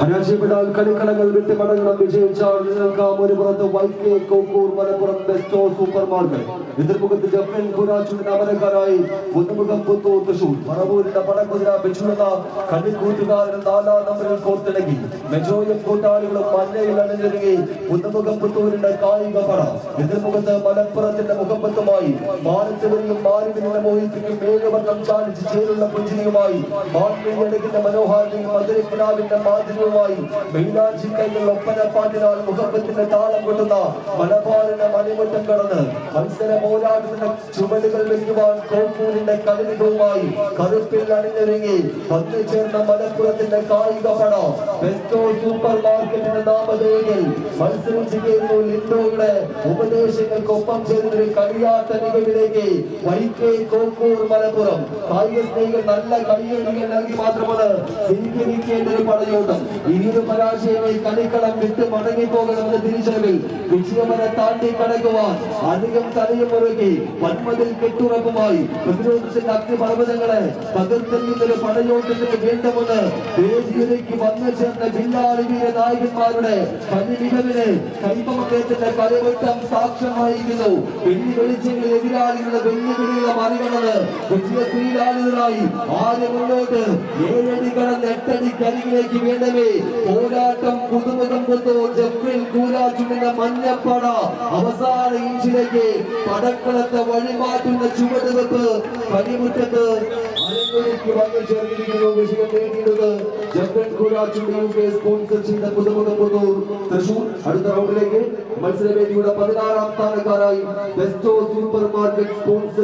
പരാജയപ്പെട്ടാൽ കളിക്കളങ്ങൾ വിട്ട് മടങ്ങണം. വിജയിച്ചാൽ നിൽക്കാം ഒരു പുറത്ത് വൈകെ Kokkur, Malappuram Besto super market. എതിർമുഖത്ത് ജഫ്രിൻ കുരാച്ചുവിന്റെ അമരക്കാരായി പുതുമുഖം പുത്തൂർ തൃശൂർ. പറവൂരിന്റെ പടക്കുതിര പിച്ചുള്ള കളിക്കൂട്ടുകാരൻ 4-ാം നമ്പറിൽ കോർത്തിണങ്ങി. മെജോയും കൂട്ടാളികളും മഞ്ഞയിൽ അണിഞ്ഞൊരുങ്ങി പുതുമുഖം പുത്തൂരിന്റെ കായിക പട. എതിർമുഖത്ത് മലപ്പുറത്തിന്റെ മുഖപ്പത്തുമായി മാനത്തവരെയും മാരുവിനെ മോഹിപ്പിക്കും 7 വർഷം ചാലിച്ച് ചേരുള്ള പുഞ്ചിരിയുമായി മാൻമിഴിയടക്കിന്റെ മനോഹാരിയും മധുരക്കിനാവിന്റെ മാധുര്യവുമായി മൈലാഞ്ചി കൈകൾ ഒപ്പനപ്പാട്ടിനാൽ മുഖപ്പത്തിന്റെ താളം കൊട്ടുന്ന മലബാറിന്റെ മണിമുറ്റം കടന്ന് മത്സര പോരാട്ടത്തിന്റെ ചുവടുകൾ വെക്കുവാൻ കോക്കൂരിന്റെ കളിവിധവുമായി കറുപ്പിൽ അണിഞ്ഞൊരുങ്ങി വന്നു ചേർന്ന മലപ്പുറത്തിന്റെ കായിക പട. ബെസ്റ്റോ സൂപ്പർ മാർക്കറ്റിന്റെ നാമധേയത്തിൽ മത്സരിച്ചു കയറുന്നു ലിൻഡോയുടെ ഉപദേശങ്ങൾക്കൊപ്പം ചേർന്നൊരു കളിയാട്ട നികവിലേക്ക് വൈകെ കോക്കൂർ മലപ്പുറം. കായിക സ്നേഹികൾ നല്ല കളിയേടികൾ നൽകി മാത്രമാണ് സ്വീകരിക്കേണ്ട ഒരു പടയോട്ടം. ഇരു പരാജയമായി കളിക്കളം വിട്ട് മടങ്ങിപ്പോകണമെന്ന തിരിച്ചറിവിൽ വിജയമനെ താണ്ടി കടക്കുവാൻ അധികം തലയും മുറുകി വൻമതിൽ കെട്ടുറപ്പുമായി പ്രതിരോധത്തിന്റെ അഗ്നിപർവ്വതങ്ങളെ പകർത്തെറിയുന്നൊരു പടയോട്ടത്തിന് വേണ്ടമെന്ന് വേദിയിലേക്ക് വന്നു ചേർന്ന ബില്ലാളി വീര നായകന്മാരുടെ പതിമികവിന് കൈപ്പമക്കത്തിന്റെ കലവട്ടം സാക്ഷ്യം വഹിക്കുന്നു. വെള്ളി വെളിച്ചങ്ങളിൽ എതിരാളികളുടെ വെല്ലുവിളികളെ മറികടന്ന് വിജയശ്രീലാളിതരായി ആദ്യം മുന്നോട്ട് 7 അടി കടന്ന് 8 അടി കരികിലേക്ക് വേണ്ടവേ പോരാട്ടം. പുതുമുഖം പുത്തൂർ ജഫ്രിൻ കൂരാച്ചുവിന്റെ മഞ്ഞപ്പട അവസാന ഇഞ്ചിലേക്ക് പടക്കളത്തെ വഴിമാറ്റുന്ന ചുവടുവെപ്പ് പണിമുറ്റത്ത് അരങ്ങൊരുക്കി വന്നു ചേർന്നിരിക്കുന്നു. വിജയം നേടിയത് ജഫ്രിൻ കൂരാച്ചുവിന്റെ സ്പോൺസർ ചെയ്ത പുതുമുഖം പുത്തൂർ തൃശൂർ. അടുത്ത റൗണ്ടിലേക്ക് മത്സരവേദിയുടെ 16-ാം സ്ഥാനക്കാരായി ബെസ്റ്റോ സൂപ്പർ മാർക്കറ്റ് സ്പോൺസർ